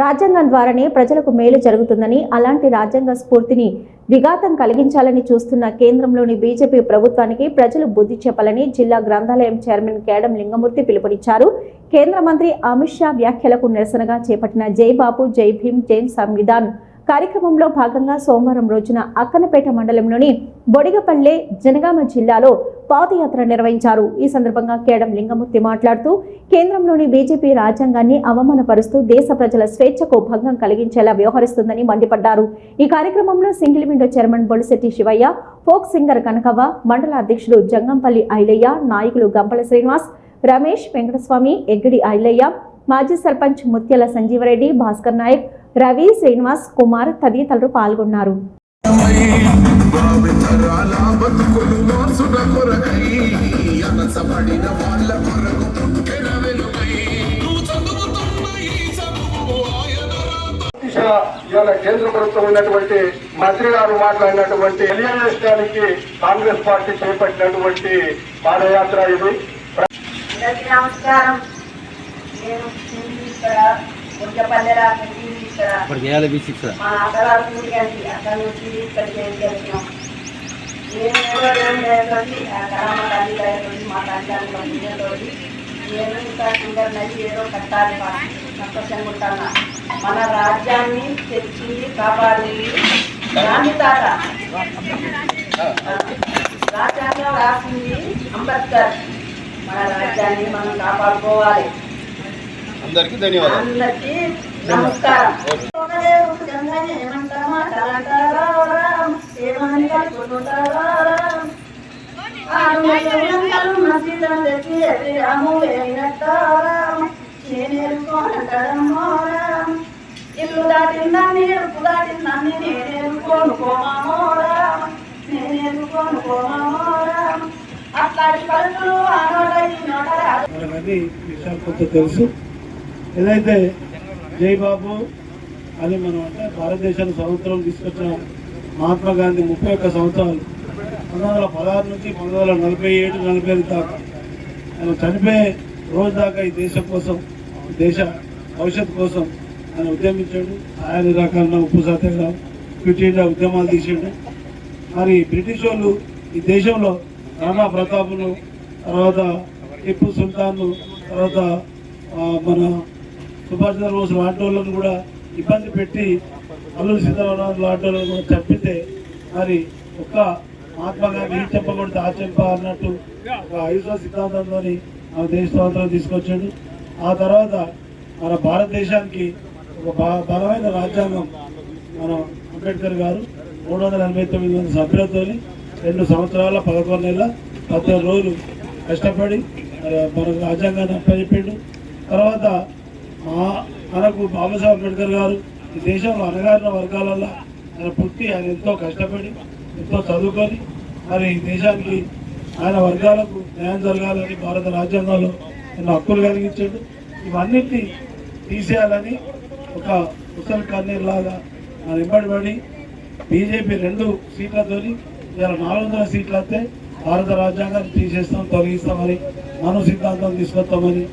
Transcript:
రాజ్యాంగం ద్వారానే ప్రజలకు మేలు జరుగుతుందని, అలాంటి రాజ్యాంగ స్ఫూర్తిని విఘాతం కలిగించాలని చూస్తున్న కేంద్రంలోని బీజేపీ ప్రభుత్వానికి ప్రజలు బుద్ధి చెప్పాలని జిల్లా గ్రంథాలయం చైర్మన్ కేడం లింగమూర్తి పిలుపునిచ్చారు. కేంద్ర మంత్రి అమిత్ షా వ్యాఖ్యలకు నిరసనగా చేపట్టిన జై బాపు జై భీమ్ జై సంవిధాన్ కార్యక్రమంలో భాగంగా సోమవారం రోజున అక్కనపేట మండలంలోని బొడిగపల్లె జనగామ జిల్లాలో పాదయాత్ర నిర్వహించారు. ఈ సందర్భంగా కేడం లింగమూర్తి మాట్లాడుతూ కేంద్రంలోని బీజేపీ రాజ్యాంగాన్ని అవమానపరుస్తూ దేశ ప్రజల స్వేచ్ఛకు భంగం కలిగించేలా వ్యవహరిస్తుందని మండిపడ్డారు. ఈ కార్యక్రమంలో single window chairman Bolisetti Shivayya, folk singer Kanakavva, మండల అధ్యక్షుడు జంగంపల్లి ఐలయ్య, నాయకులు గంపల శ్రీనివాస్, రమేష్, వెంకటస్వామి, ఎగ్గడి ఐలయ్య, మాజీ సర్పంచ్ ముత్యాల సంజీవరెడ్డి, భాస్కర్ నాయక్, రవి, శ్రీనివాస్, కుమార్ తదితరులు పాల్గొన్నారు. కేంద్ర ప్రభుత్వం ఉన్నటువంటి మంత్రి గారు మాట్లాడినటువంటి తెలియజేయడానికి కాంగ్రెస్ పార్టీ చేపట్టినటువంటి పాదయాత్ర ఇది. నమస్కారం. మా ఆటగారు కూడికి అక్కడ నుంచి ఇక్కడికి వెళ్తున్నాం. నేను మా తల్లిదండ్రులతో నేను ఇంకా సింగర్ నది ఏదో కట్టాలి, సంతోషంగా ఉంటాను. మన రాజ్యాన్ని తెచ్చింది కాపాడింది గాంధీ తాత, రాజ్యాంగం రాసింది అంబేద్కర్. మన రాజ్యాన్ని మనం కాపాడుకోవాలి. అందరికీ ధన్యవాదాలు. అందరికీ నమస్కారం. ఇల్లు దాటిందాన్ని ఎరుపు దాటిందాన్ని నేనేరుకోను కోమామోరా, నేనేరుకోను కోమామోరా. అట్లాంటి కలుపులు ఆ నోట ఈ నోట విషయాలు కొంత తెలుసు. ఏదైతే జై బాబు అని మనం అంటే భారతదేశానికి స్వతంత్రం తీసుకొచ్చిన మహాత్మా గాంధీ 31 సంవత్సరాలు 1916 నుంచి 1947-48 దాకా ఆయన చనిపోయే రోజు దాకా ఈ దేశం కోసం, దేశ భవిష్యత్తు కోసం ఆయన ఉద్యమించాడు. ఆయన నిరాకరణ, ఉప్పు సత్యాగ్రహం, క్విట్ ఇండియా ఉద్యమాలు తీసాడు. మరి బ్రిటిష్ వాళ్ళు ఈ దేశంలో రాణా ప్రతాపును, తర్వాత టిప్పు సుల్తాన్ను, తర్వాత మన సుభాష్ చంద్రబోస్ లాంటి వాళ్ళను కూడా ఇబ్బంది పెట్టి అల్లూరి సీతారామరాజు లాంటి వాళ్ళను కూడా చంపితే మరి ఒక్క మహాత్మా గాంధీ ఈ చెప్పకూడదు ఆ చెప్ప అన్నట్టు ఒక అహింసా సిద్ధాంతంతో మన దేశ స్వాతంత్రం తీసుకొచ్చాడు. ఆ తర్వాత మన భారతదేశానికి ఒక బలమైన రాజ్యాంగం మన అంబేద్కర్ గారు 389 మంది సభ్యులతో 2 సంవత్సరాల 11 నెలల 17 రోజులు కష్టపడి మనకు రాజ్యాంగాన్ని అప్పచెప్పిండు. తర్వాత మనకు బాబాసాహెబ్ అంబేద్కర్ గారు ఈ దేశంలో అణగారిన వర్గాలలో ఆయన పుట్టి ఆయన ఎంతో కష్టపడి ఎంతో చదువుకొని మరి ఈ దేశానికి ఆయన వర్గాలకు న్యాయం జరగాలని భారత రాజ్యాంగంలో ఎన్నో హక్కులు కలిగించాడు. ఇవన్నిటినీ తీసేయాలని ఒక ముసలి కన్నీర్ లాగా మన వెంబడిపడి బీజేపీ 2 సీట్లతో ఇలా 400 సీట్లు వస్తే భారత రాజ్యాంగాన్ని తీసేస్తాం, తొలగిస్తామని, మను సిద్ధాంతం తీసుకొస్తామని